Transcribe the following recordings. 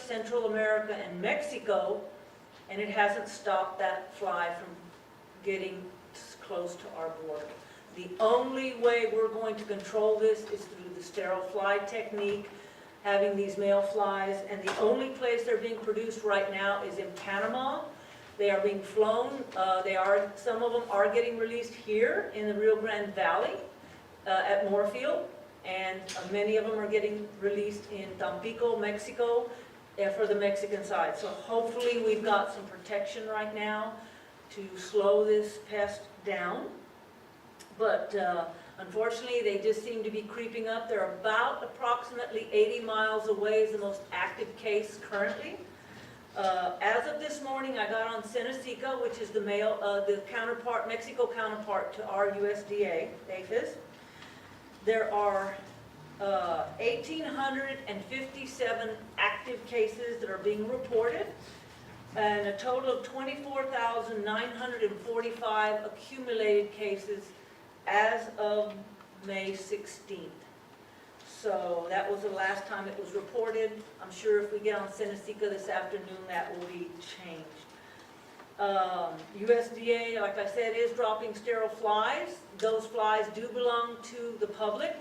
Central America, and Mexico, and it hasn't stopped that fly from getting close to our border. The only way we're going to control this is through the sterile fly technique, having these male flies, and the only place they're being produced right now is in Panama. They are being flown. Some of them are getting released here in the Rio Grande Valley at Moorfield, and many of them are getting released in Tampico, Mexico, for the Mexican side. So hopefully we've got some protection right now to slow this pest down. But unfortunately, they just seem to be creeping up. They're about approximately 80 miles away is the most active case currently. As of this morning, I got on Seneca, which is the counterpart, Mexico counterpart to our USDA, APHIS. There are 1,857 active cases that are being reported, and a total of 24,945 accumulated cases as of May 16th. So that was the last time it was reported. I'm sure if we get on Seneca this afternoon, that will be changed. USDA, like I said, is dropping sterile flies. Those flies do belong to the public,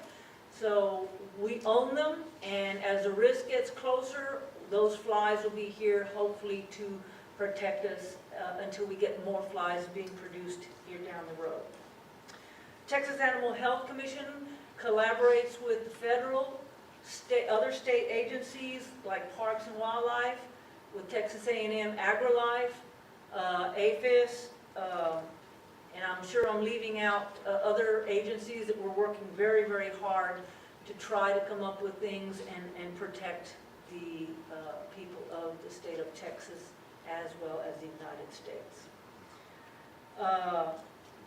so we own them, and as the risk gets closer, those flies will be here hopefully to protect us until we get more flies being produced here down the road. Texas Animal Health Commission collaborates with the federal, other state agencies like Parks and Wildlife, with Texas A&M AgriLife, APHIS, and I'm sure I'm leaving out other agencies that were working very, very hard to try to come up with things and protect the people of the state of Texas as well as the United States.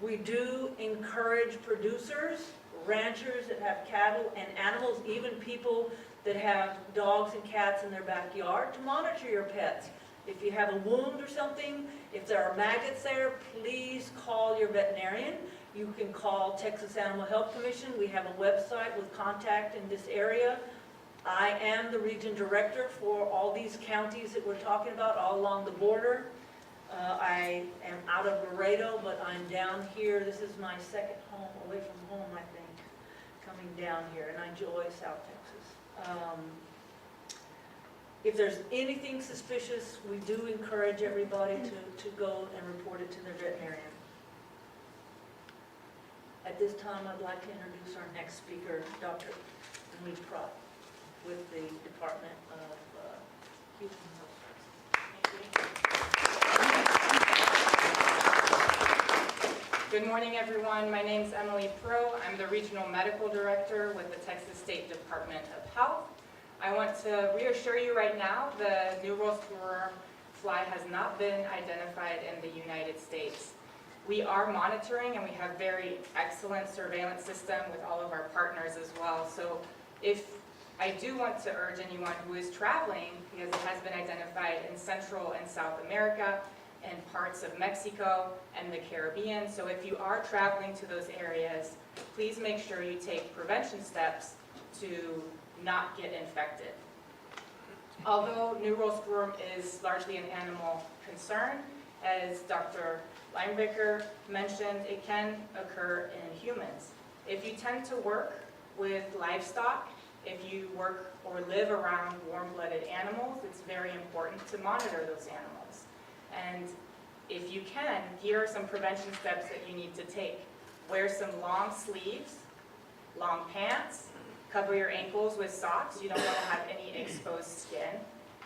We do encourage producers, ranchers that have cattle and animals, even people that have dogs and cats in their backyard, to monitor your pets. If you have a wound or something, if there are maggots there, please call your veterinarian. You can call Texas Animal Health Commission. We have a website with contact in this area. I am the region director for all these counties that we're talking about all along the border. I am out of Laredo, but I'm down here. This is my second home, away from home, I think, coming down here, and I enjoy South Texas. If there's anything suspicious, we do encourage everybody to go and report it to their veterinarian. At this time, I'd like to introduce our next speaker, Dr. Emily Pratt, with the Department of Human Health. Good morning, everyone. My name is Emily Pro. I'm the Regional Medical Director with the Texas State Department of Health. I want to reassure you right now, the New World screwworm fly has not been identified in the United States. We are monitoring, and we have very excellent surveillance system with all of our partners as well. So if I do want to urge anyone who is traveling, because it has been identified in Central and South America, and parts of Mexico and the Caribbean. So if you are traveling to those areas, please make sure you take prevention steps to not get infected. Although New World screwworm is largely an animal concern, as Dr. Linebacker mentioned, it can occur in humans. If you tend to work with livestock, if you work or live around warm-blooded animals, it's very important to monitor those animals. And if you can, here are some prevention steps that you need to take. Wear some long sleeves, long pants, cover your ankles with socks. You don't want to have any exposed skin.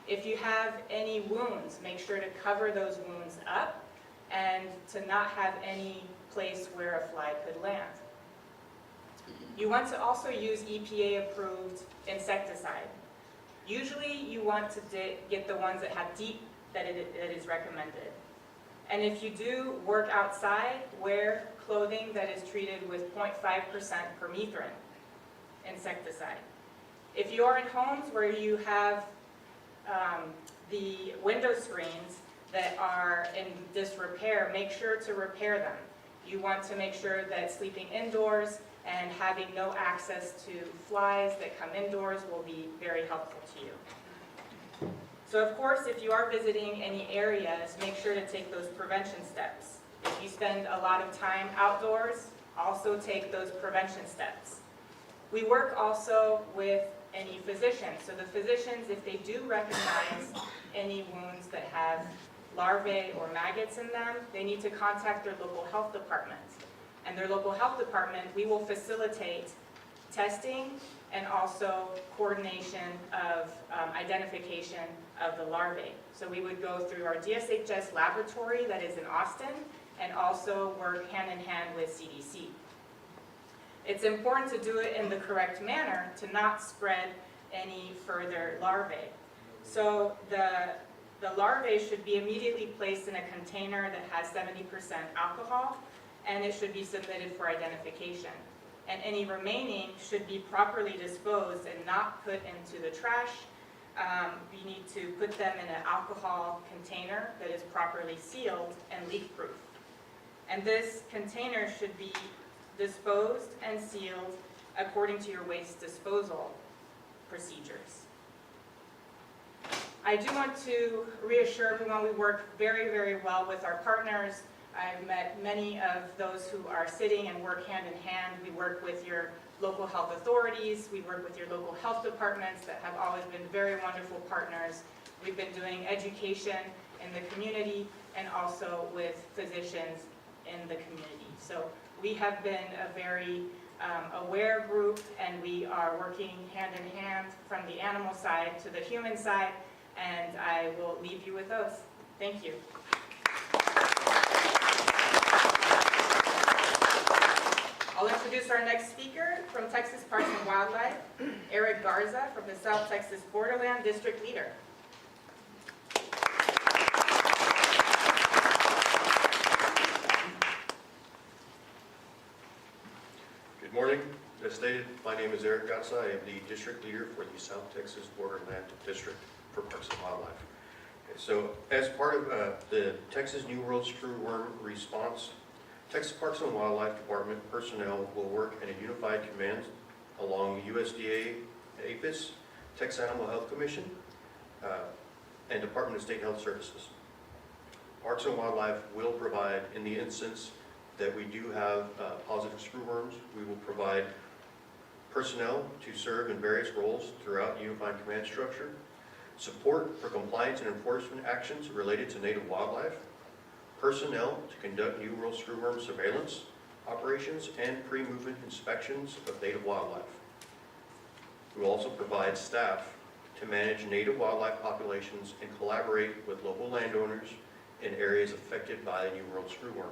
If you have any wounds, make sure to cover those wounds up and to not have any place where a fly could land. You want to also use EPA-approved insecticide. Usually you want to get the ones that have DEEP that is recommended. And if you do work outside, wear clothing that is treated with 0.5% permethrin insecticide. If you are in homes where you have the window screens that are in disrepair, make sure to repair them. You want to make sure that sleeping indoors and having no access to flies that come indoors will be very helpful to you. So of course, if you are visiting any areas, make sure to take those prevention steps. If you spend a lot of time outdoors, also take those prevention steps. We work also with any physicians. So the physicians, if they do recognize any wounds that have larvae or maggots in them, they need to contact their local health department. And their local health department, we will facilitate testing and also coordination of identification of the larvae. So we would go through our DSHS laboratory that is in Austin and also work hand in hand with CDC. It's important to do it in the correct manner to not spread any further larvae. So the larvae should be immediately placed in a container that has 70% alcohol, and it should be submitted for identification. And any remaining should be properly disposed and not put into the trash. We need to put them in an alcohol container that is properly sealed and leak-proof. And this container should be disposed and sealed according to your waste disposal procedures. I do want to reassure everyone we work very, very well with our partners. I've met many of those who are sitting and work hand in hand. We work with your local health authorities. We work with your local health departments that have always been very wonderful partners. We've been doing education in the community and also with physicians in the community. So we have been a very aware group, and we are working hand in hand from the animal side to the human side, and I will leave you with those. Thank you. I'll introduce our next speaker from Texas Parks and Wildlife, Eric Garza from the South Texas Borderland District Leader. Good morning. As stated, my name is Eric Garza. I am the District Leader for the South Texas Borderland District for Parks and Wildlife. Okay, so as part of the Texas New World screwworm response, Texas Parks and Wildlife Department personnel will work in a unified command along USDA, APHIS, Texas Animal Health Commission, and Department of State Health Services. Parks and Wildlife will provide, in the instance that we do have positive screwworms, we will provide personnel to serve in various roles throughout the unified command structure, support for compliance and enforcement actions related to native wildlife, personnel to conduct New World screwworm surveillance operations and pre-movement inspections of native wildlife. We will also provide staff to manage native wildlife populations and collaborate with local landowners in areas affected by the New World screwworm.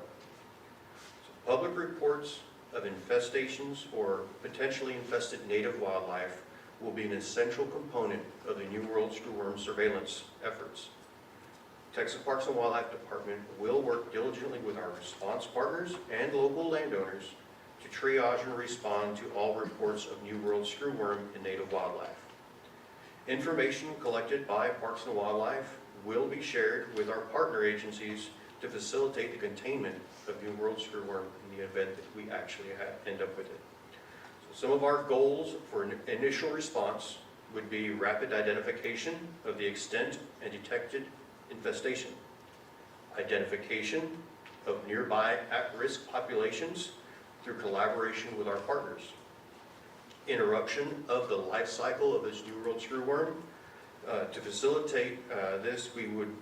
So public reports of infestations or potentially infested native wildlife will be an essential component of the New World screwworm surveillance efforts. Texas Parks and Wildlife Department will work diligently with our response partners and local landowners to triage and respond to all reports of New World screwworm in native wildlife. Information collected by Parks and Wildlife will be shared with our partner agencies to facilitate the containment of New World screwworm in the event that we actually end up with it. So some of our goals for an initial response would be rapid identification of the extent and detected infestation, identification of nearby at-risk populations through collaboration with our partners, interruption of the life cycle of this New World screwworm. To facilitate this, we would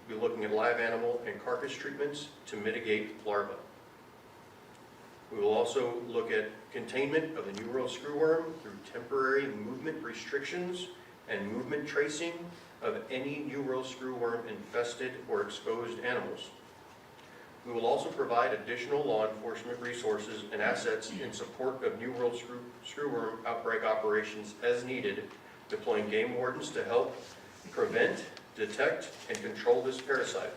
be looking at live animal and carcass treatments to mitigate larvae. We will also look at containment of the New World screwworm through temporary movement restrictions and movement tracing of any New World screwworm infested or exposed animals. We will also provide additional law enforcement resources and assets in support of New World screwworm outbreak operations as needed, deploying game wardens to help prevent, detect, and control this parasite.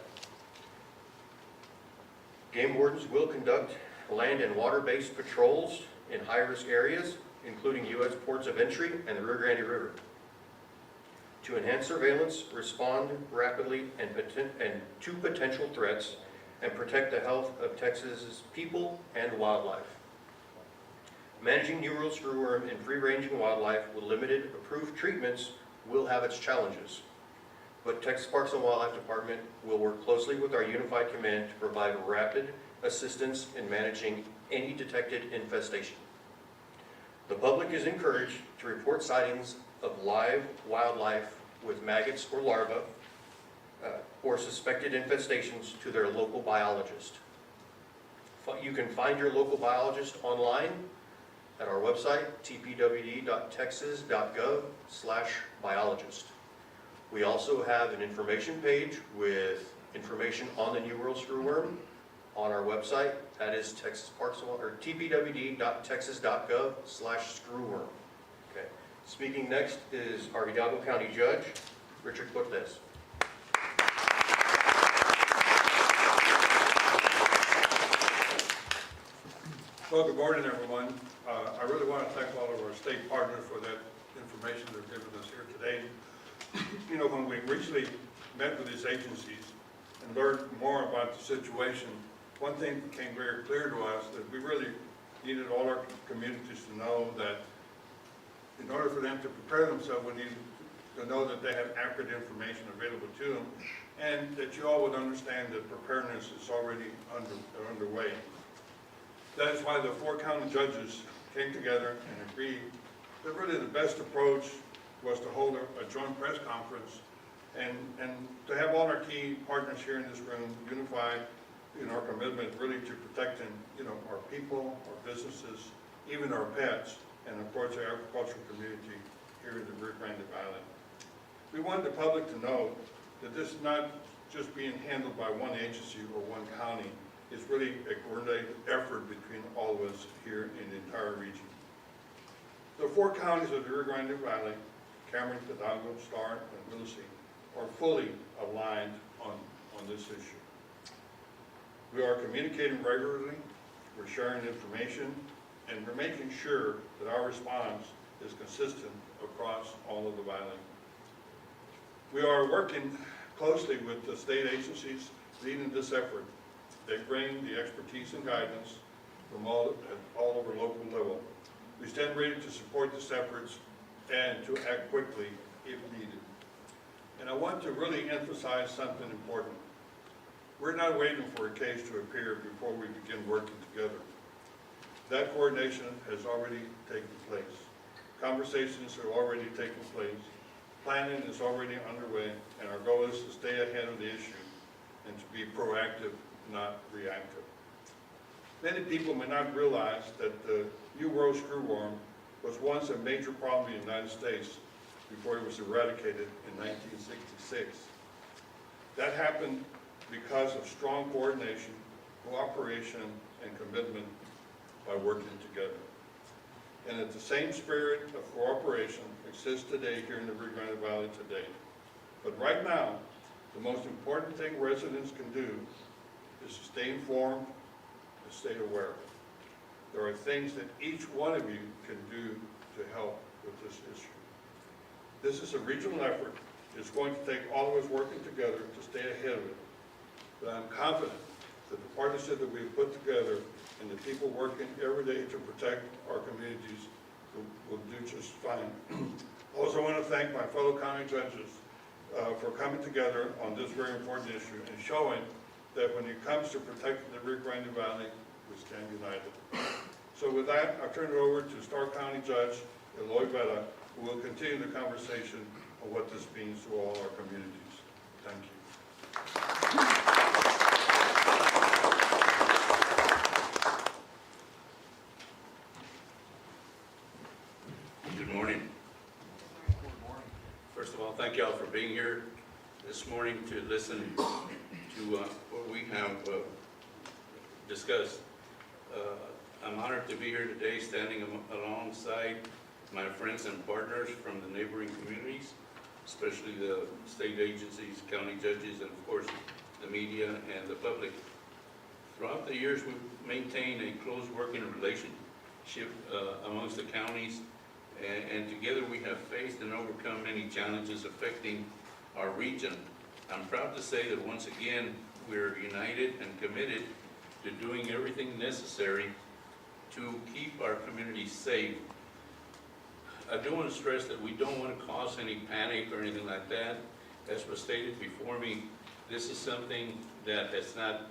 Game wardens will conduct land and water-based patrols in high-risk areas, including U.S. ports of entry and the Rio Grande River, to enhance surveillance, respond rapidly and to potential threats, and protect the health of Texas's people and wildlife. Managing New World screwworm and free-ranging wildlife with limited approved treatments will have its challenges. But Texas Parks and Wildlife Department will work closely with our Unified Command to provide rapid assistance in managing any detected infestation. The public is encouraged to report sightings of live wildlife with maggots or larvae or suspected infestations to their local biologist. You can find your local biologist online at our website, tpwd.texas.gov/biologist. We also have an information page with information on the New World screwworm on our website. That is tpwd.texas.gov/screwworm. Okay. Speaking next is our Hidalgo County Judge, Richard Cortez. Well, good morning, everyone. I really want to thank all of our state partners for that information they're giving us here today. You know, when we recently met with these agencies and learned more about the situation, one thing became very clear to us that we really needed all our communities to know that in order for them to prepare themselves, we needed to know that they have accurate information available to them, and that you all would understand that preparedness is already underway. That is why the 4 county judges came together and agreed that really the best approach was to hold a joint press conference and to have all our key partners here in this room unified in our commitment really to protecting, you know, our people, our businesses, even our pets, and of course our agricultural community here in the Rio Grande Valley. We want the public to know that this is not just being handled by one agency or one county. It's really a coordinated effort between all of us here in the entire region. The 4 counties of the Rio Grande Valley, Cameron, Hidalgo, Starr, and Willacy, are fully aligned on this issue. We are communicating regularly, we're sharing information, and we're making sure that our response is consistent across all of the valley. We are working closely with the state agencies leading this effort. They bring the expertise and guidance from all over local level. We stand ready to support these efforts and to act quickly if needed. And I want to really emphasize something important. We're not waiting for a case to appear before we begin working together. That coordination has already taken place. Conversations are already taking place. Planning is already underway, and our goal is to stay ahead of the issue and to be proactive, not reactive. Many people may not realize that the New World screwworm was once a major problem in the United States before it was eradicated in 1966. That happened because of strong coordination, cooperation, and commitment by working together. And that the same spirit of cooperation exists today here in the Rio Grande Valley today. But right now, the most important thing residents can do is to stay informed and stay aware. There are things that each one of you can do to help with this issue. This is a regional effort. It's going to take all of us working together to stay ahead of it. But I'm confident that the partnership that we've put together and the people working every day to protect our communities will do just fine. Also, I want to thank my fellow county judges for coming together on this very important issue and showing that when it comes to protecting the Rio Grande Valley, we stand united. So with that, I'll turn it over to Starr County Judge Eloy Vela, who will continue the conversation on what this means to all our communities. Thank you. Good morning. First of all, thank you all for being here this morning to listen to what we have discussed. I'm honored to be here today standing alongside my friends and partners from the neighboring communities, especially the state agencies, county judges, and of course the media and the public. Throughout the years, we've maintained a close working relationship amongst the counties, and together we have faced and overcome many challenges affecting our region. I'm proud to say that once again, we're united and committed to doing everything necessary to keep our communities safe. I do want to stress that we don't want to cause any panic or anything like that. As was stated before me, this is something that has not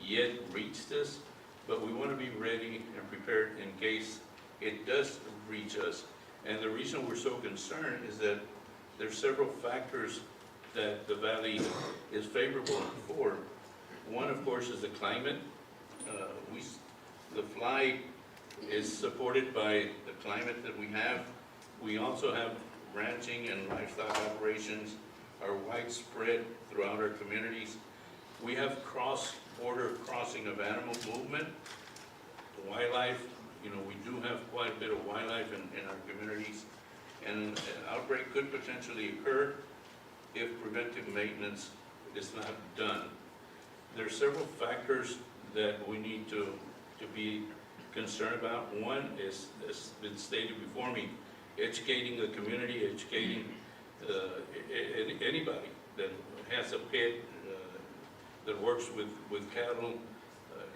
yet reached us, but we want to be ready and prepared in case it does reach us. And the reason we're so concerned is that there's several factors that the valley is favorable for. One, of course, is the climate. The fly is supported by the climate that we have. We also have ranching and livestock operations are widespread throughout our communities. We have cross-border crossing of animal movement, wildlife. You know, we do have quite a bit of wildlife in our communities, and an outbreak could potentially occur if preventive maintenance is not done. There are several factors that we need to be concerned about. One is, as been stated before me, educating the community, educating anybody that has a pet, that works with cattle,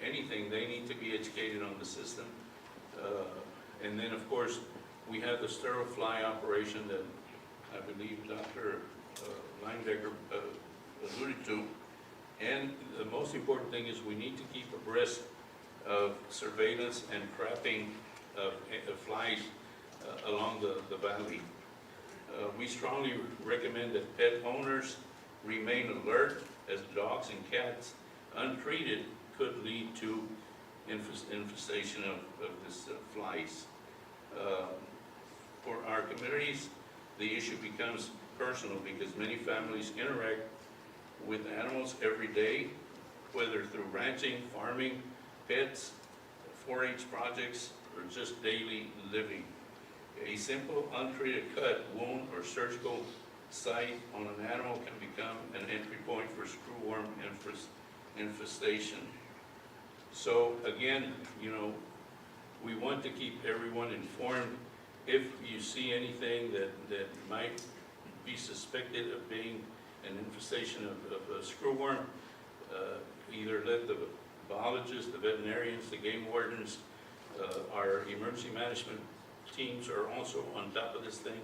anything, they need to be educated on the system. And then, of course, we have the sterile fly operation that I believe Dr. Linebecker alluded to. And the most important thing is we need to keep abreast of surveillance and trapping of flies along the valley. We strongly recommend that pet owners remain alert, as dogs and cats untreated could lead to infestation of this flies. For our communities, the issue becomes personal because many families interact with animals every day, whether through ranching, farming, pets, 4-H projects, or just daily living. A simple untreated cut, wound, or surgical site on an animal can become an entry point for screwworm infestation. So again, you know, we want to keep everyone informed. If you see anything that might be suspected of being an infestation of a screwworm, either let the biologists, the veterinarians, the game wardens, our emergency management teams are also on top of this thing.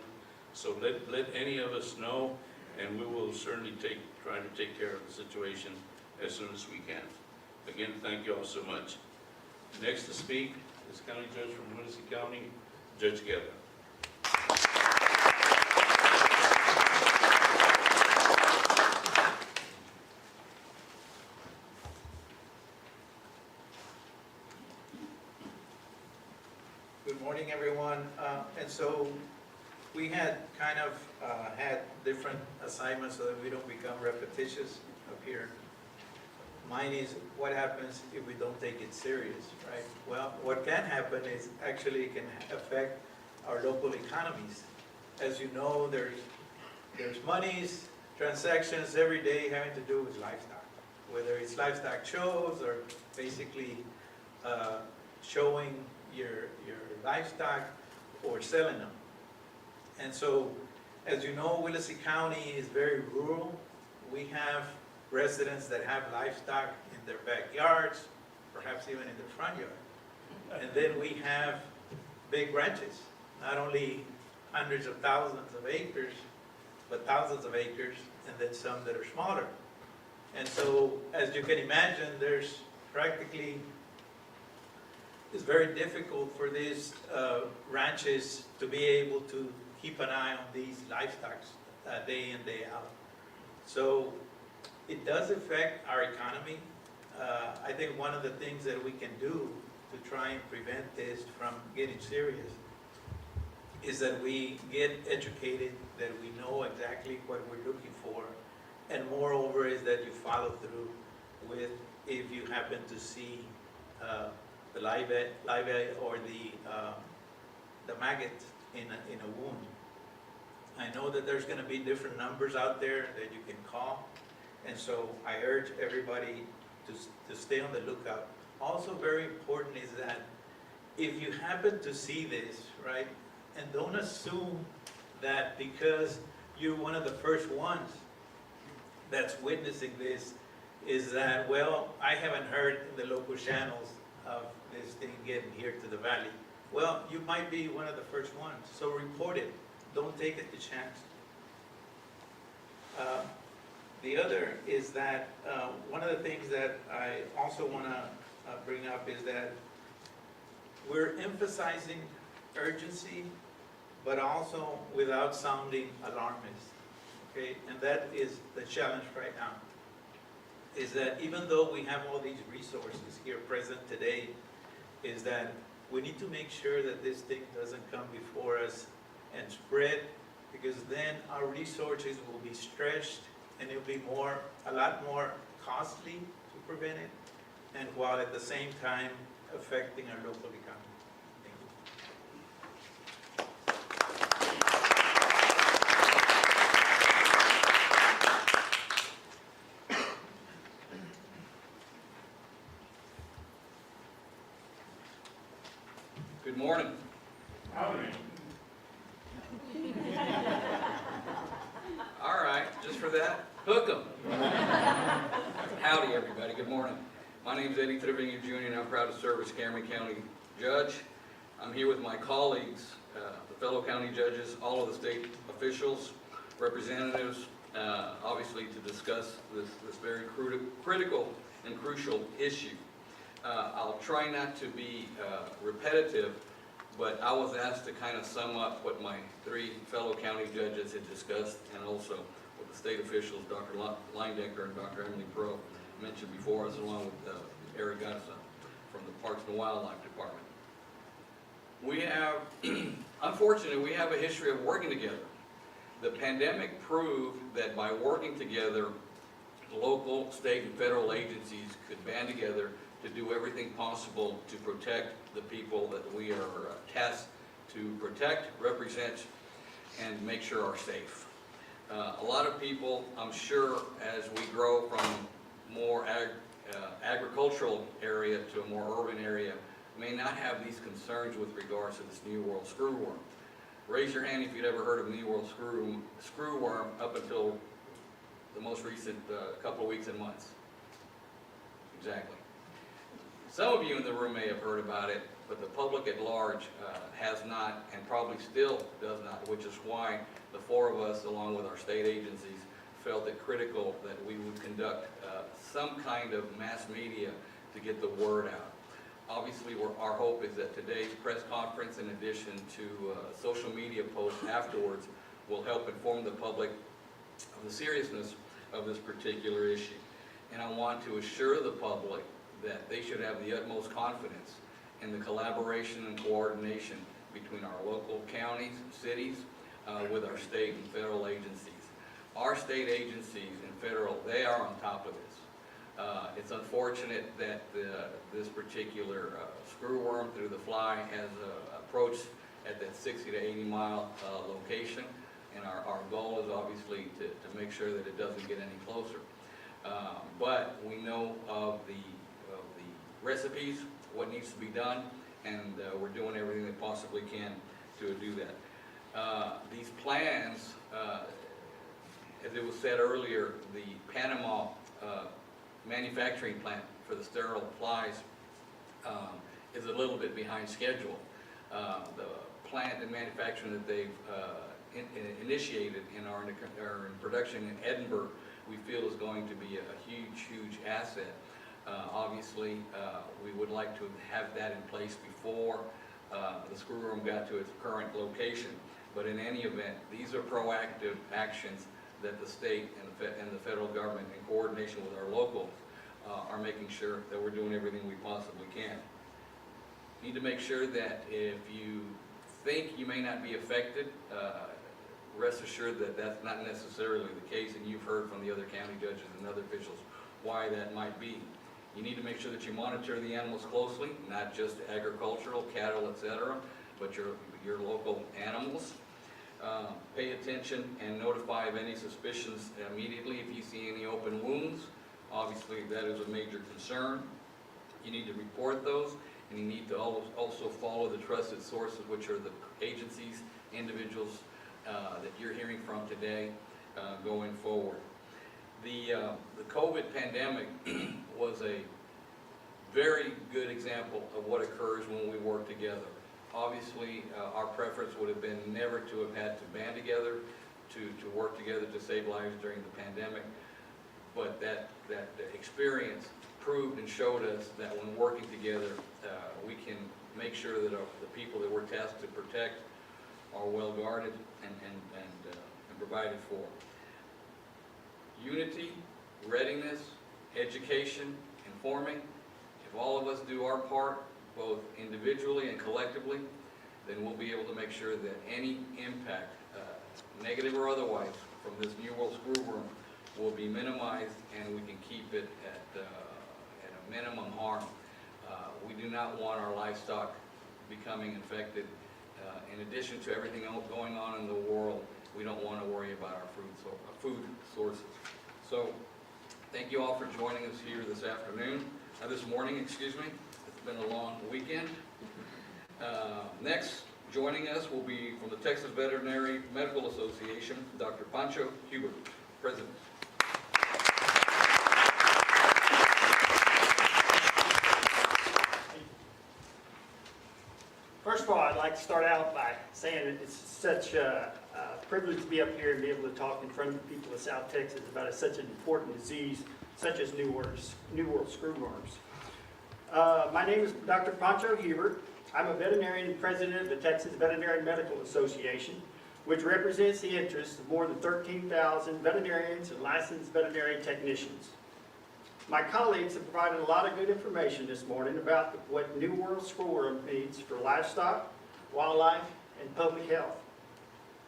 So let any of us know, and we will certainly try to take care of the situation as soon as we can. Again, thank you all so much. Next to speak is County Judge from Willacy County, Judge Guerra. Good morning, everyone. And so we had kind of had different assignments so that we don't become repetitious up here. Mine is what happens if we don't take it serious, right? Well, what can happen is actually it can affect our local economies. As you know, there's monies, transactions every day having to do with livestock, whether it's livestock shows or basically showing your livestock or selling them. And so, as you know, Willacy County is very rural. We have residents that have livestock in their backyards, perhaps even in their front yard. And then we have big ranches, not only hundreds of thousands of acres, but thousands of acres, and then some that are smaller. And so, as you can imagine, there's practically, it's very difficult for these ranches to be able to keep an eye on these livestock day in, day out. So it does affect our economy. I think one of the things that we can do to try and prevent this from getting serious is that we get educated, that we know exactly what we're looking for, and moreover is that you follow through with, if you happen to see the live or the maggot in a wound. I know that there's going to be different numbers out there that you can call, and so I urge everybody to stay on the lookout. Also very important is that if you happen to see this, right, and don't assume that because you're one of the first ones that's witnessing this, is that, well, I haven't heard in the local channels of this thing getting here to the valley. Well, you might be one of the first ones, so report it. Don't take it to chance. The other is that, one of the things that I also want to bring up is that we're emphasizing urgency, but also without sounding alarmist, okay? And that is the challenge right now, is that even though we have all these resources here present today, is that we need to make sure that this thing doesn't come before us and spread, because then our resources will be stretched and it'll be a lot more costly to prevent it, and while at the same time affecting our local economy. Thank you. Good morning. All right, just for that, hook 'em. Howdy, everybody. Good morning. My name is Eddie Trevino Jr., and I'm proud to serve as Cameron County Judge. I'm here with my colleagues, the fellow county judges, all of the state officials, representatives, obviously to discuss this very critical and crucial issue. I'll try not to be repetitive, but I was asked to kind of sum up what my three fellow county judges had discussed, and also what the state officials, Dr. Linedecker and Dr. Emily Pro, mentioned before us, along with Eric Gusano from the Parks and Wildlife Department. We have, unfortunately, we have a history of working together. The pandemic proved that by working together, local, state, and federal agencies could band together to do everything possible to protect the people that we are tasked to protect, represent, and make sure are safe. A lot of people, I'm sure, as we grow from more agricultural area to a more urban area, may not have these concerns with regards to this New World screwworm. Raise your hand if you'd ever heard of New World screwworm up until the most recent couple of weeks and months. Exactly. Some of you in the room may have heard about it, but the public at large has not, and probably still does not, which is why the four of us, along with our state agencies, felt it critical that we would conduct some kind of mass media to get the word out. Obviously, our hope is that today's press conference, in addition to social media posts afterwards, will help inform the public of the seriousness of this particular issue. And I want to assure the public that they should have the utmost confidence in the collaboration and coordination between our local counties and cities with our state and federal agencies. Our state agencies and federal, they are on top of this. It's unfortunate that this particular screwworm through the fly has approached at that 60 to 80 mile location, and our goal is obviously to make sure that it doesn't get any closer. But we know of the recipes, what needs to be done, and we're doing everything that possibly can to do that. These plans, as it was said earlier, the Panama manufacturing plant for the sterile flies is a little bit behind schedule. The plant and manufacturing that they've initiated and are in production in Edinburgh, we feel is going to be a huge, huge asset. Obviously, we would like to have that in place before the screwworm got to its current location. But in any event, these are proactive actions that the state and the federal government, in coordination with our locals, are making sure that we're doing everything we possibly can. Need to make sure that if you think you may not be affected, rest assured that that's not necessarily the case, and you've heard from the other county judges and other officials why that might be. You need to make sure that you monitor the animals closely, not just agricultural, cattle, etc., but your local animals. Pay attention and notify of any suspicions immediately if you see any open wounds. Obviously, that is a major concern. You need to report those, and you need to also follow the trusted sources, which are the agencies, individuals that you're hearing from today going forward. The COVID pandemic was a very good example of what occurs when we work together. Obviously, our preference would have been never to have had to band together, to work together to save lives during the pandemic. But that experience proved and showed us that when working together, we can make sure that the people that we're tasked to protect are well guarded and provided for. Unity, readiness, education, informing. If all of us do our part, both individually and collectively, then we'll be able to make sure that any impact, negative or otherwise, from this New World screwworm will be minimized, and we can keep it at a minimum harm. We do not want our livestock becoming infected. In addition to everything else going on in the world, we don't want to worry about our food sources. So, thank you all for joining us here this morning, excuse me. It's been a long weekend. Next, joining us will be from the Texas Veterinary Medical Association, Dr. Pancho Hubert, President. First of all, I'd like to start out by saying that it's such a privilege to be up here and be able to talk in front of the people of South Texas about such an important disease, such as New World screwworms. My name is Dr. Pancho Hubert. I'm a veterinarian and president of the Texas Veterinary Medical Association, which represents the interests of more than 13,000 veterinarians and licensed veterinary technicians. My colleagues have provided a lot of good information this morning about what New World screwworm means for livestock, wildlife, and public health.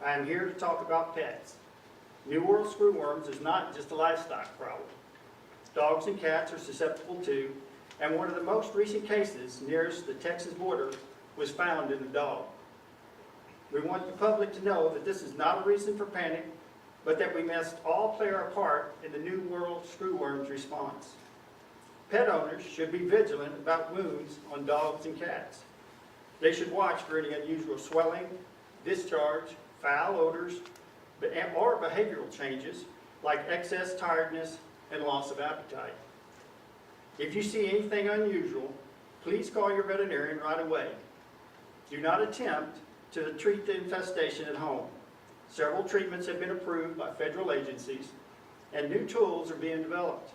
I am here to talk about pets. New World screwworms is not just a livestock problem. Dogs and cats are susceptible to, and one of the most recent cases nearest the Texas border was found in a dog. We want the public to know that this is not a reason for panic, but that we must all play our part in the New World screwworm's response. Pet owners should be vigilant about wounds on dogs and cats. They should watch for any unusual swelling, discharge, foul odors, or behavioral changes like excess tiredness and loss of appetite. If you see anything unusual, please call your veterinarian right away. Do not attempt to treat the infestation at home. Several treatments have been approved by federal agencies, and new tools are being developed.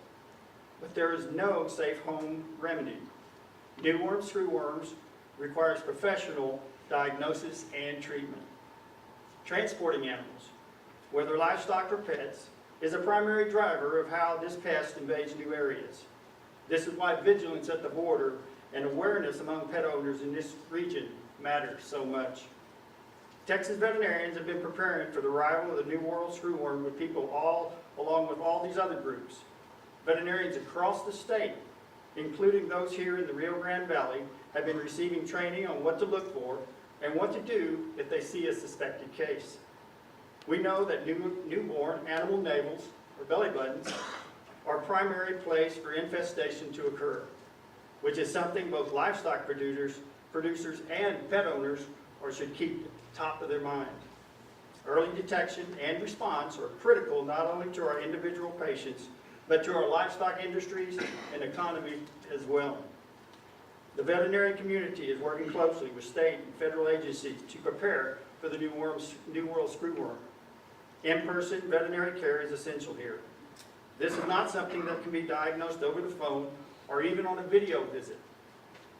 But there is no safe home remedy. New worm screwworms requires professional diagnosis and treatment. Transporting animals, whether livestock or pets, is a primary driver of how this pest invades new areas. This is why vigilance at the border and awareness among pet owners in this region matters so much. Texas veterinarians have been preparing for the arrival of the New World screwworm with people along with all these other groups. Veterinarians across the state, including those here in the Rio Grande Valley, have been receiving training on what to look for and what to do if they see a suspected case. We know that newborn animal navels, or belly buttons, are a primary place for infestation to occur, which is something both livestock producers and pet owners should keep top of their mind. Early detection and response are critical not only to our individual patients, but to our livestock industries and economy as well. The veterinary community is working closely with state and federal agencies to prepare for the New World screwworm. In-person veterinary care is essential here. This is not something that can be diagnosed over the phone or even on a video visit.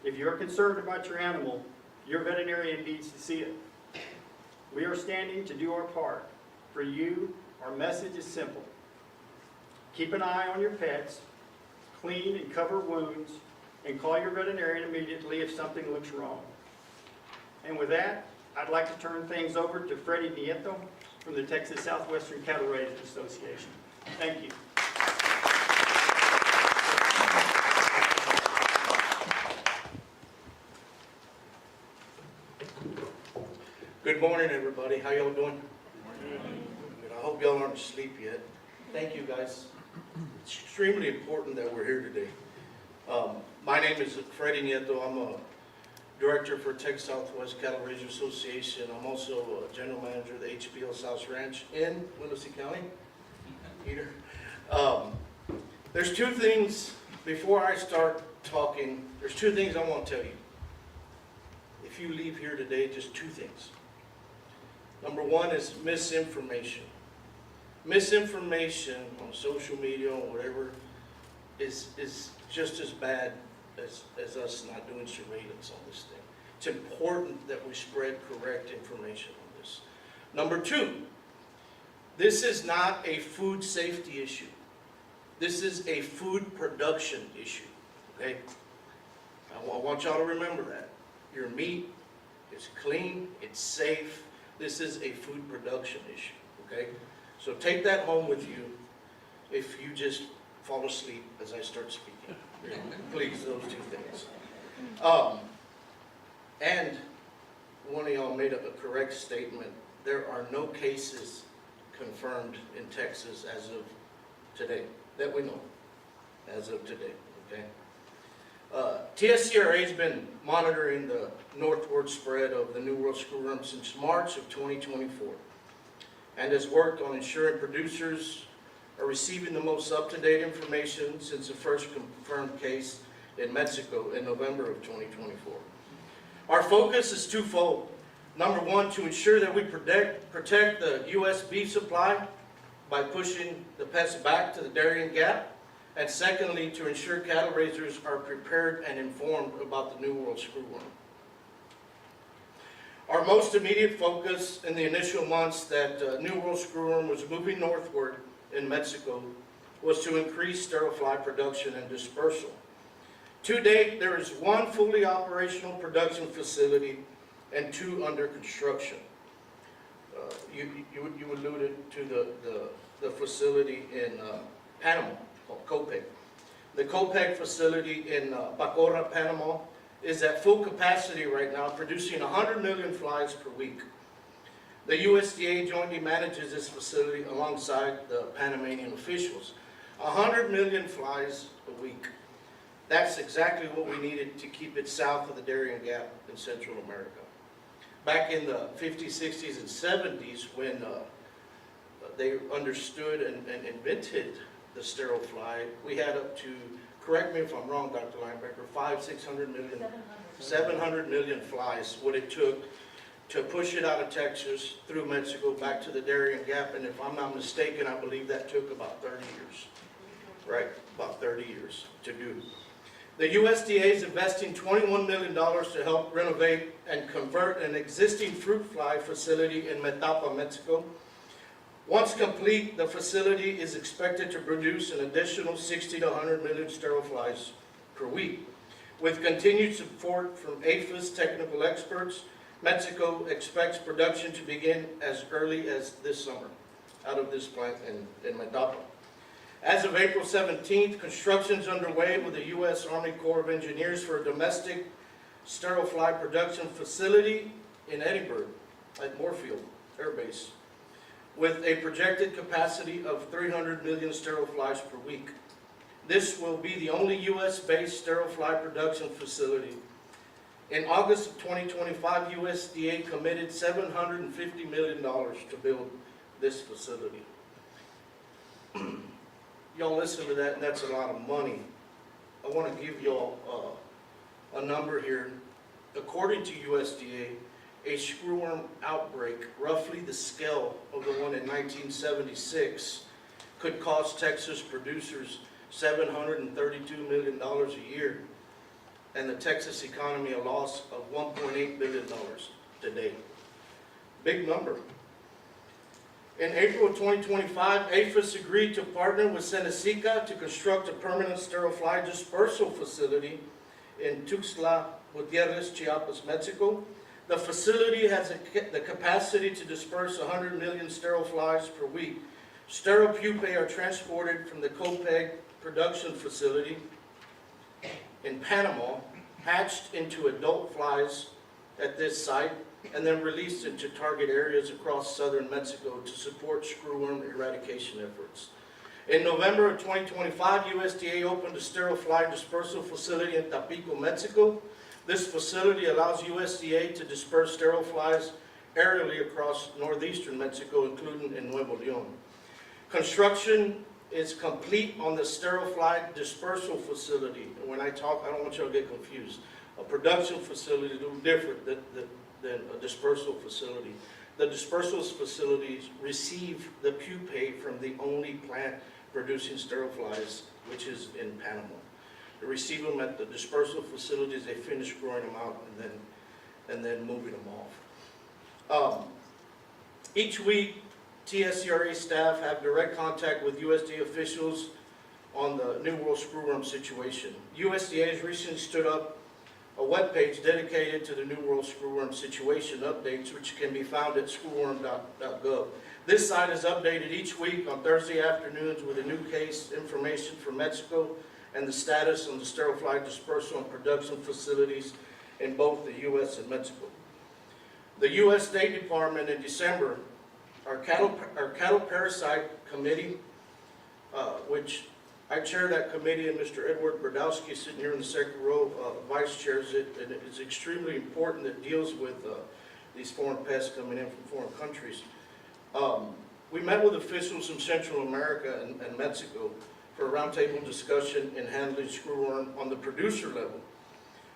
If you're concerned about your animal, your veterinarian needs to see it. We are standing to do our part. For you, our message is simple. Keep an eye on your pets, clean and cover wounds, and call your veterinarian immediately if something looks wrong. And with that, I'd like to turn things over to Freddie Nieto from the Texas Southwestern Cattle Raisers Association. Thank you. Good morning, everybody. How y'all doing? Good. I hope y'all aren't asleep yet. Thank you, guys. It's extremely important that we're here today. My name is Freddie Nieto. I'm a director for Texas Southwest Cattle Raisers Association. I'm also a general manager of the HPL South Ranch in Willacy County. Peter. There's two things, before I start talking, there's two things I want to tell you. if you leave here today, just two things. Number one is misinformation. Misinformation on social media or whatever is just as bad as us not doing surveillance on this thing. It's important that we spread correct information on this. Number two, this is not a food safety issue. This is a food production issue, okay? I want y'all to remember that. Your meat is clean, it's safe. This is a food production issue, okay? So take that home with you if you just fall asleep as I start speaking. Please, those two things. And one of y'all made a correct statement. There are no cases confirmed in Texas as of today, that we know, as of today, okay? TSCRA has been monitoring the northward spread of the New World screwworm since March of 2024 and has worked on ensuring producers are receiving the most up-to-date information since the first confirmed case in Mexico in November of 2024. Our focus is twofold. Number one, to ensure that we protect the U.S. beef supply by pushing the pest back to the Darien Gap. And secondly, to ensure cattle raisers are prepared and informed about the New World screwworm. Our most immediate focus in the initial months that New World screwworm was moving northward in Mexico was to increase sterile fly production and dispersal. To date, there is one fully operational production facility and two under construction. You alluded to the facility in Panama called Copeg. The Copeg facility in Bacorra, Panama is at full capacity right now, producing 100 million flies per week. The USDA jointly manages this facility alongside the Panamanian officials. 100 million flies a week. That's exactly what we needed to keep it south of the Darien Gap in Central America. Back in the 50s, 60s, and 70s, when they understood and invented the sterile fly, we had up to, correct me if I'm wrong, Dr. Linebacker, 600 million, 700 million flies, what it took to push it out of Texas, through Mexico, back to the Darien Gap, and if I'm not mistaken, I believe that took about 30 years, right? About 30 years to do. The USDA is investing $21 million to help renovate and convert an existing fruit fly facility in Metapa, Mexico. Once complete, the facility is expected to produce an additional 60 to 100 million sterile flies per week. With continued support from APHIS technical experts, Mexico expects production to begin as early as this summer out of this plant in Metapa. As of April 17th, construction is underway with the U.S. Army Corps of Engineers for a domestic sterile fly production facility in Edinburgh at Moorfield Air Base, with a projected capacity of 300 million sterile flies per week. This will be the only U.S.-based sterile fly production facility. In August of 2025, USDA committed $750 million to build this facility. Y'all listen to that, and that's a lot of money. I want to give y'all a number here. According to USDA, a screwworm outbreak, roughly the scale of the one in 1976, could cost Texas producers $732 million a year, and the Texas economy a loss of $1.8 billion today. Big number. In April of 2025, APHIS agreed to partner with Seneca to construct a permanent sterile fly dispersal facility in Tuxtla Gutiérrez, Chiapas, Mexico. The facility has the capacity to disperse 100 million sterile flies per week. Sterile pupae are transported from the Copeg production facility in Panama, hatched into adult flies at this site, and then released into target areas across southern Mexico to support screwworm eradication efforts. In November of 2025, USDA opened a sterile fly dispersal facility in Tampico, Mexico. This facility allows USDA to disperse sterile flies aerially across northeastern Mexico, including in Nuevo León. Construction is complete on the sterile fly dispersal facility. And when I talk, I don't want you to get confused. A production facility is a little different than a dispersal facility. The dispersal facilities receive the pupae from the only plant producing sterile flies, which is in Panama. They receive them at the dispersal facilities, they finish growing them out and then moving them off. Each week, TSCRA staff have direct contact with USDA officials on the New World screwworm situation. USDA has recently stood up a webpage dedicated to the New World screwworm situation updates, which can be found at screwworm.gov. This site is updated each week on Thursday afternoons with a new case information from Mexico and the status on the sterile fly dispersal and production facilities in both the U.S. and Mexico. The U.S. State Department in December, our cattle parasite committee, which I chair that committee, and Mr. Edward Brodowski, sitting here in the second row, vice chairs it, and it's extremely important that deals with these foreign pests coming in from foreign countries. We met with officials from Central America and Mexico for a roundtable discussion in handling screwworm on the producer level.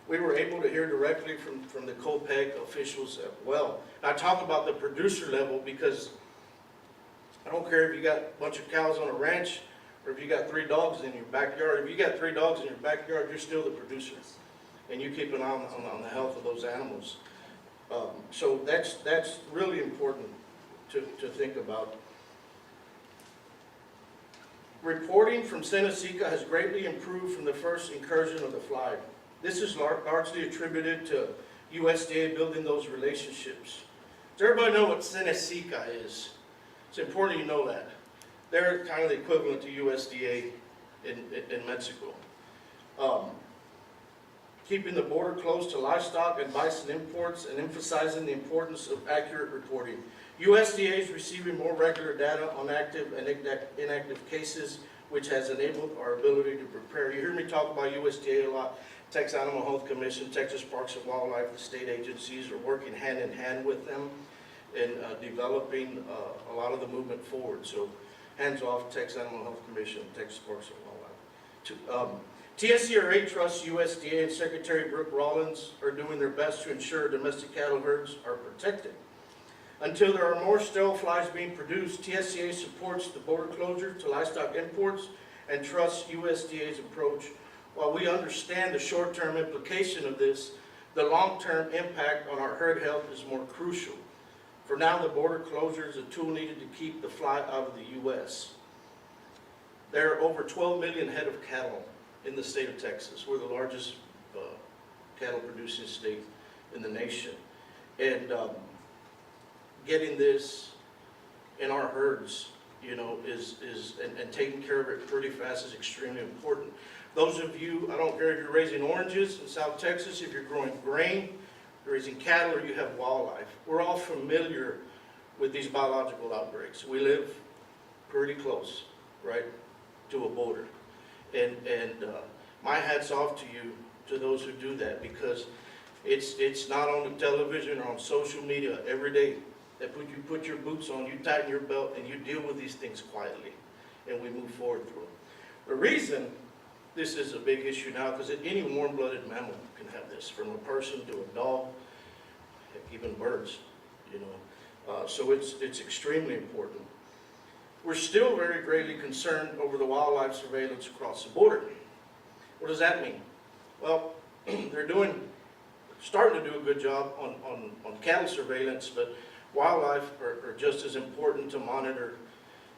We were able to hear directly from the COPEC officials as well. And I talk about the producer level because I don't care if you got a bunch of cows on a ranch or if you got 3 dogs in your backyard. If you got 3 dogs in your backyard, you're still the producer. And you keep an eye on the health of those animals. So that's really important to think about. Reporting from Seneca has greatly improved from the first incursion of the fly. This is largely attributed to USDA building those relationships. Does everybody know what Seneca is? It's important you know that. They're kind of the equivalent to USDA in Mexico. Keeping the border closed to livestock and bison imports and emphasizing the importance of accurate reporting. USDA is receiving more regular data on active and inactive cases, which has enabled our ability to prepare. You hear me talk about USDA a lot. Texas Animal Health Commission, Texas Parks and Wildlife, the state agencies are working hand in hand with them in developing a lot of the movement forward. So hands off Texas Animal Health Commission, Texas Parks and Wildlife. TSCRA trusts USDA and Secretary Brooke Rollins are doing their best to ensure domestic cattle herds are protected. Until there are more sterile flies being produced, TSCA supports the border closure to livestock imports and trusts USDA's approach. While we understand the short-term implication of this, the long-term impact on our herd health is more crucial. For now, the border closure is a tool needed to keep the fly out of the U.S. There are over 12 million head of cattle in the state of Texas. We're the largest cattle producing state in the nation. And getting this in our herds, you know, and taking care of it pretty fast is extremely important. Those of you, I don't care if you're raising oranges in South Texas, if you're growing grain, raising cattle, or you have wildlife, we're all familiar with these biological outbreaks. We live pretty close, right, to a border. And my hat's off to you, to those who do that, because it's not on the television or on social media every day that you put your boots on, you tighten your belt, and you deal with these things quietly, and we move forward through them. The reason this is a big issue now, because any warm-blooded mammal can have this, from a person to a dog, even birds, you know. So it's extremely important. We're still very greatly concerned over the wildlife surveillance across the border. What does that mean? Well, they're starting to do a good job on cattle surveillance, but wildlife are just as important to monitor.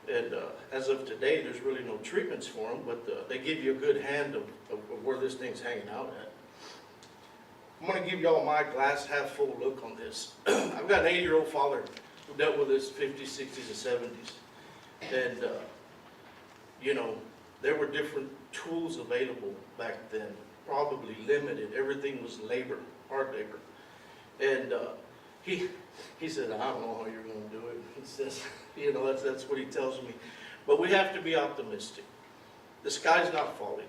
And as of today, there's really no treatments for them, but they give you a good hand of where this thing's hanging out at. I'm going to give y'all my glass half full look on this. I've got an 80-year-old father who dealt with this 50s, 60s, and 70s. And, you know, there were different tools available back then, probably limited. Everything was labor, hard labor. And he said, I don't know how you're going to do it. He says, you know, that's what he tells me. But we have to be optimistic. The sky's not falling.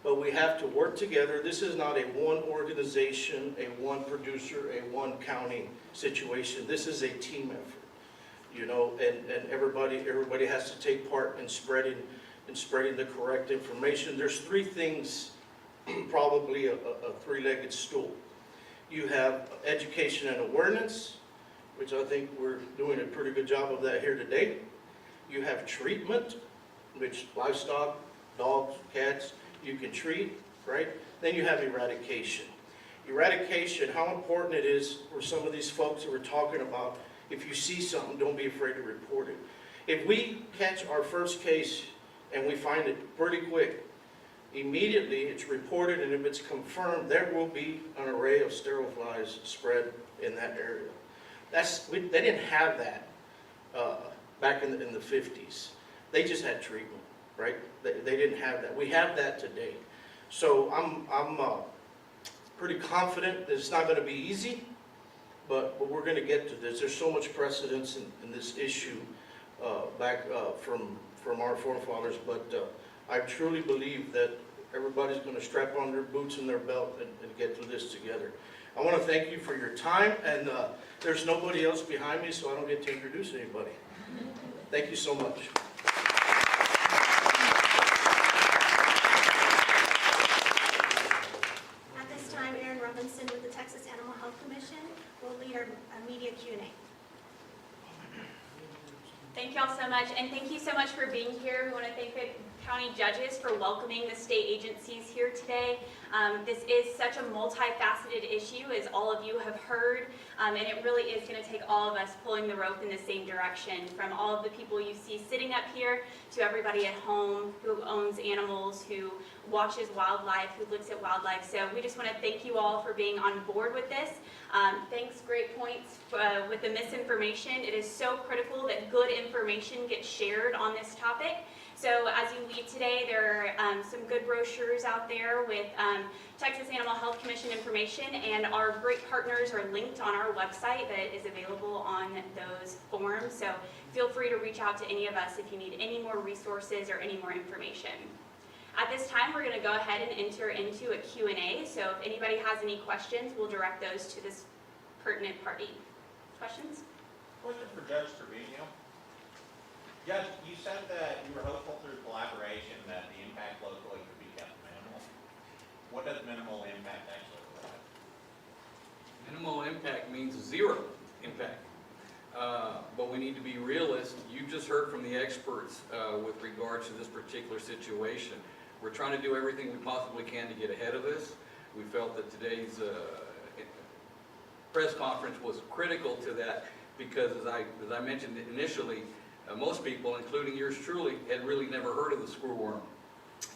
But we have to work together. This is not a one organization, a one producer, a one county situation. This is a team effort, you know, and everybody has to take part in spreading the correct information. There's 3 things probably a three-legged stool. You have education and awareness, which I think we're doing a pretty good job of that here today. You have treatment, which livestock, dogs, cats, you can treat, right? Then you have eradication. Eradication, how important it is for some of these folks that we're talking about, if you see something, don't be afraid to report it. If we catch our first case and we find it pretty quick, immediately it's reported, and if it's confirmed, there will be an array of sterile flies spread in that area. They didn't have that back in the 50s. They just had treatment, right? They didn't have that. We have that today. So I'm pretty confident that it's not going to be easy, but we're going to get to this. There's so much precedence in this issue back from our forefathers, but I truly believe that everybody's going to strap on their boots and their belt and get through this together. I want to thank you for your time, and there's nobody else behind me, so I don't get to introduce anybody. Thank you so much. At this time, Erin Robinson with the Texas Animal Health Commission will lead our media Q&A. Thank you all so much, and thank you so much for being here. We want to thank the county judges for welcoming the state agencies here today. This is such a multifaceted issue, as all of you have heard, and it really is going to take all of us pulling the rope in the same direction, from all of the people you see sitting up here to everybody at home who owns animals, who watches wildlife, who looks at wildlife. So we just want to thank you all for being on board with this. Thanks, great points with the misinformation. It is so critical that good information gets shared on this topic. So as you leave today, there are some good brochures out there with Texas Animal Health Commission information, and our great partners are linked on our website that is available on those forms. So feel free to reach out to any of us if you need any more resources or any more information. At this time, we're going to go ahead and enter into a Q&A. So if anybody has any questions, we'll direct those to this pertinent party. Questions? Question for Judge Trevino. Judge, you said that you were hopeful through collaboration that the impact locally could be kept minimal. What does minimal impact actually look like? Minimal impact means zero impact. But we need to be realistic. You just heard from the experts with regards to this particular situation. We're trying to do everything we possibly can to get ahead of this. We felt that today's press conference was critical to that because, as I mentioned initially, most people, including yours truly, had really never heard of the screwworm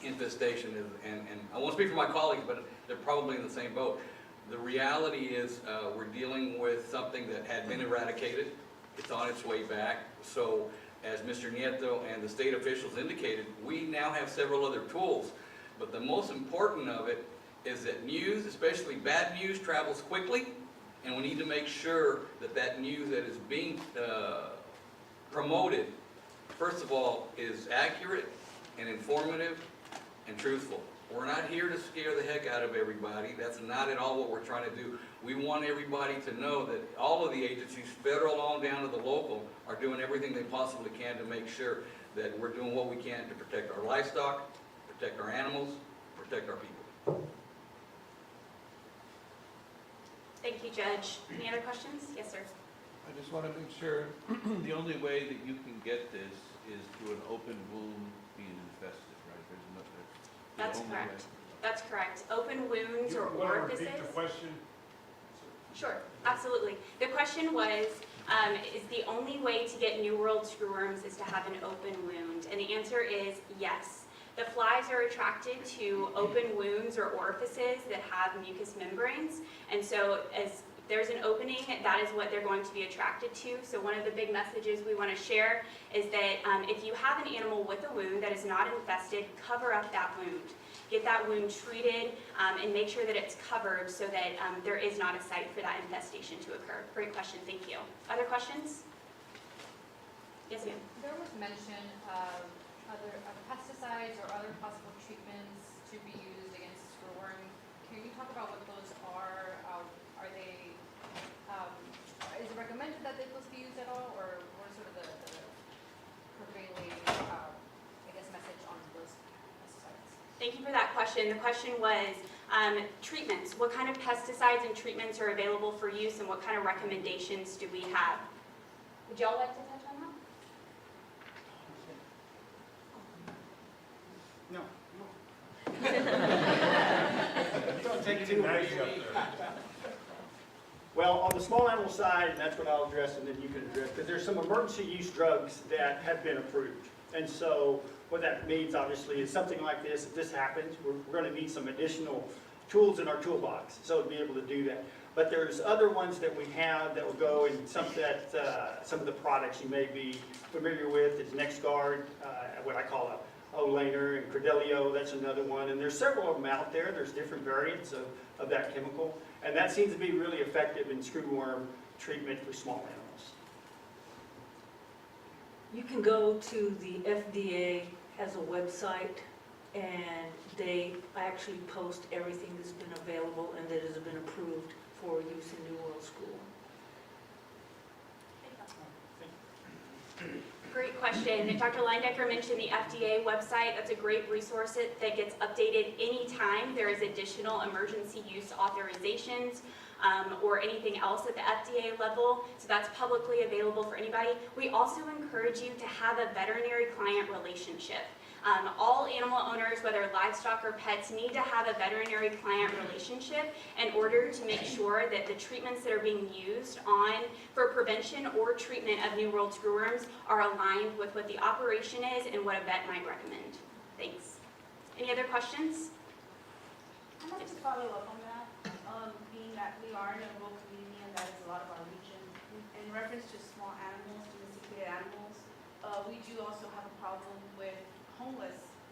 infestation. And I won't speak for my colleagues, but they're probably in the same boat. The reality is we're dealing with something that had been eradicated. It's on its way back. So as Mr. Nieto and the state officials indicated, we now have several other tools. But the most important of it is that news, especially bad news, travels quickly. And we need to make sure that that news that is being promoted, first of all, is accurate and informative and truthful. We're not here to scare the heck out of everybody. That's not at all what we're trying to do. We want everybody to know that all of the agencies, federal on down to the local, are doing everything they possibly can to make sure that we're doing what we can to protect our livestock, protect our animals, protect our people. Thank you, Judge. Any other questions? Yes, sir. I just want to make sure the only way that you can get this is through an open wound being infested, right? There's no, That's correct. That's correct. Open wounds or orifices. Repeat the question? Sure, absolutely. The question was, is the only way to get New World screwworms is to have an open wound? And the answer is yes. The flies are attracted to open wounds or orifices that have mucous membranes. And so as there's an opening, that is what they're going to be attracted to. So one of the big messages we want to share is that if you have an animal with a wound that is not infested, cover up that wound. Get that wound treated and make sure that it's covered so that there is not a site for that infestation to occur. Great question, thank you. Other questions? Yes, ma'am. There was mention of other pesticides or other possible treatments to be used against screwworm. Can you talk about what those are? Are they, is it recommended that those be used at all, or what is sort of the prevailing, I guess, message on those pesticides? Thank you for that question. The question was treatments. What kind of pesticides and treatments are available for use, and what kind of recommendations do we have? Would y'all like to touch on that? No. Don't take too much. Well, on the small animal side, that's what I'll address, and then you can address, because there's some emergency use drugs that have been approved. And so what that means, obviously, is something like this, if this happens, we're going to need some additional tools in our toolbox, so to be able to do that. But there's other ones that we have that will go in some of the products you may be familiar with is NexGard, what I call a Olaner, and Credelio, that's another one. And there's several of them out there. There's different variants of that chemical. And that seems to be really effective in screwworm treatment for small animals. You can go to the FDA has a website, and they actually post everything that's been available and that has been approved for use in New World School. Great question. Dr. Leindecker mentioned the FDA website. That's a great resource that gets updated anytime there is additional emergency use authorizations or anything else at the FDA level. So that's publicly available for anybody. We also encourage you to have a veterinary client relationship. All animal owners, whether livestock or pets, need to have a veterinary client relationship in order to make sure that the treatments that are being used for prevention or treatment of New World screwworms are aligned with what the operation is and what a vet might recommend. Thanks. Any other questions? I'd like to follow up on that, being that we are in a rural community and that is a lot of our region. In reference to small animals, domesticated animals, we do also have a problem with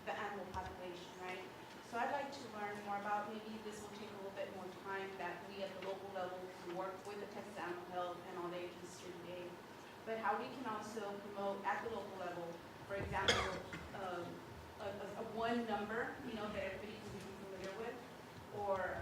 the animal population, right? So I'd like to learn more about, maybe this will take a little bit more time, that we at the local level can work with the Texas Animal Health and all the agencies here today, but how we can also promote at the local level, for example, a one number, that everybody can be familiar with, or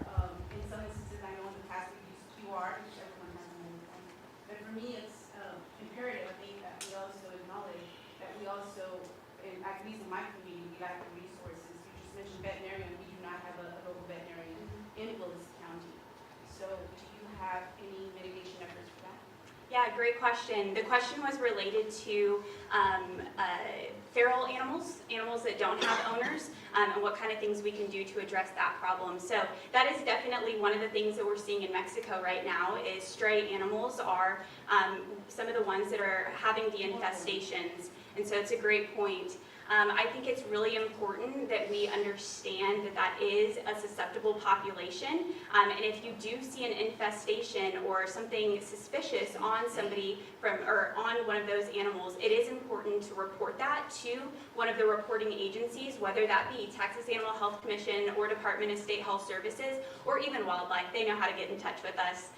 in some instances, I know in the past we've used QR, which everyone has on their phone. But for me, it's imperative, I think, that we also acknowledge that we also, and at least in my community, we lack the resources. You just mentioned veterinarian. We do not have a local veterinarian in Willis County. So do you have any mitigation efforts for that? Yeah, great question. The question was related to feral animals that don't have owners, and what kind of things we can do to address that problem. So that is definitely one of the things that we're seeing in Mexico right now is stray animals are some of the ones that are having the infestations. And so it's a great point. I think it's really important that we understand that that is a susceptible population. And if you do see an infestation or something suspicious on somebody or on one of those animals, it is important to report that to one of the reporting agencies, whether that be Texas Animal Health Commission or Department of State Health Services, or even Wildlife. They know how to get in touch with us.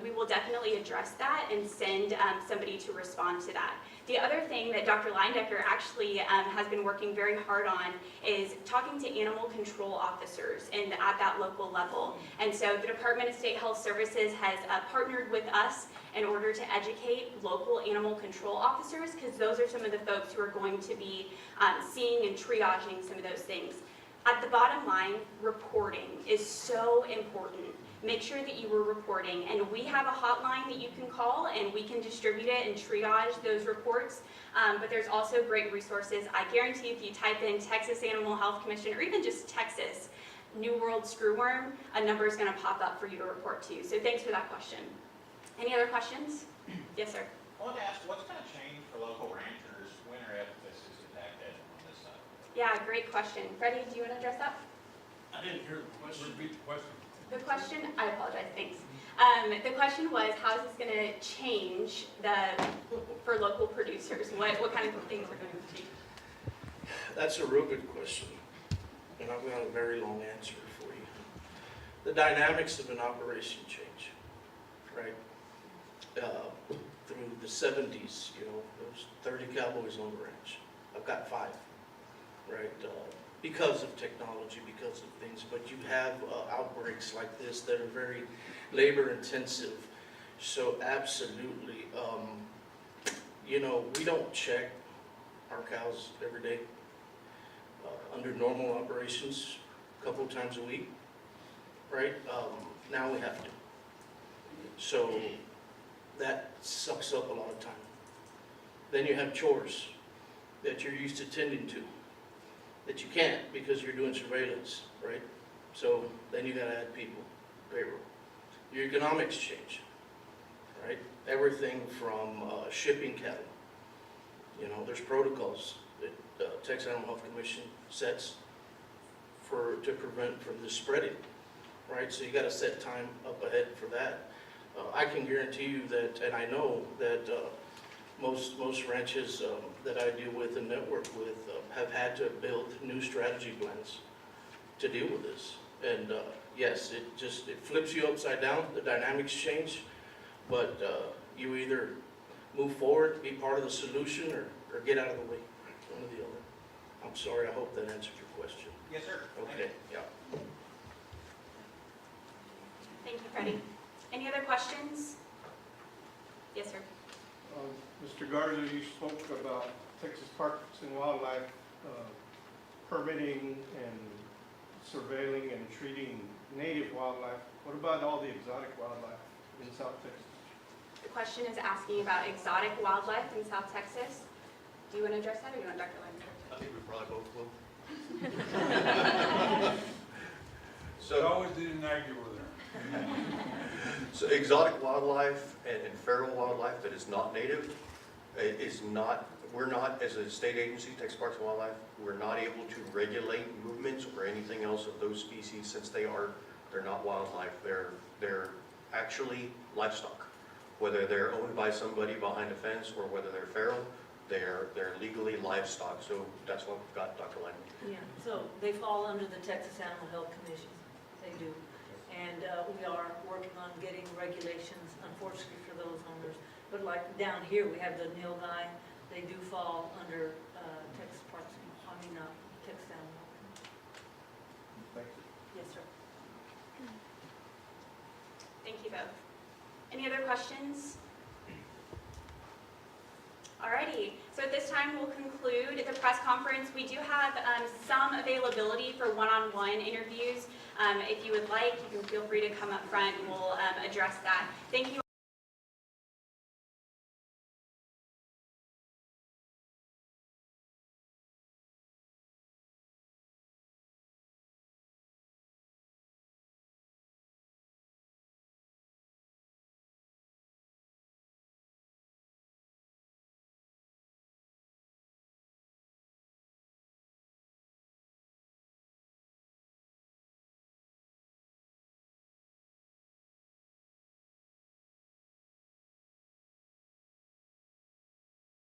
We will definitely address that and send somebody to respond to that. The other thing that Dr. Leindecker actually has been working very hard on is talking to animal control officers and at that local level. And so the Department of State Health Services has partnered with us in order to educate local animal control officers, because those are some of the folks who are going to be seeing and triaging some of those things. At the bottom line, reporting is so important. Make sure that you are reporting, and we have a hotline that you can call and we can distribute it and triage those reports, but there's also great resources. I guarantee if you type in Texas Animal Health Commission or even just Texas New World screwworm, a number is going to pop up for you to report to. So thanks for that question. Any other questions? Yes, sir. I want to ask, what's going to change for local ranchers when or if this is detected on this side? Yeah, great question. Freddie, do you want to address that? I didn't hear the question. Repeat the question. The question, I apologize, thanks. The question was, how is this going to change for local producers? What kind of things are going to change? That's a real good question, and I've got a very long answer for you. The dynamics of an operation change, right? Through the 70s, there was 30 cowboys on the ranch. I've got 5, right? Because of technology, because of things, but you have outbreaks like this that are very labor intensive. So absolutely, we don't check our cows every day. under normal operations, a couple times a week, right? Now we have to. So that sucks up a lot of time. Then you have chores that you're used to tending to, that you can't because you're doing surveillance, right? So then you gotta add people, payroll. Your economics change, right? Everything from shipping cattle. You know, there's protocols that Texas Animal Health Commission sets to prevent from this spreading, right? So you gotta set time up ahead for that. I can guarantee you that, and I know that most ranches that I deal with and network with have had to build new strategy plans to deal with this. And yes, it flips you upside down, the dynamics change, but you either move forward, be part of the solution, or get out of the way, one or the other. I'm sorry, I hope that answered your question. Yes, sir. Okay, yeah. Thank you, Freddie. Any other questions? Yes, sir. Mr. Garza, you spoke about Texas Parks and Wildlife permitting and surveilling and treating native wildlife. What about all the exotic wildlife in South Texas? The question is asking about exotic wildlife in South Texas. Do you want to address that, or do you want Dr. Lynn? I think we probably both will. So always didn't argue with her. So exotic wildlife and feral wildlife that is not native is not, we're not, as a state agency, Texas Parks and Wildlife, we're not able to regulate movements or anything else of those species since they're not wildlife. They're actually livestock. Whether they're owned by somebody behind a fence or whether they're feral, they're legally livestock. So that's what we've got, Dr. Lyman. Yeah, so they fall under the Texas Animal Health Commission. They do. And we are working on getting regulations, unfortunately, for those owners. But like down here, we have the nilgai. They do fall under Texas Parks, Texas Animal Health. Thank you. Yes, sir. Thank you both. Any other questions? Alrighty, so at this time we'll conclude the press conference. We do have some availability for one-on-one interviews. If you would like, you can feel free to come up front and we'll address that. Thank you.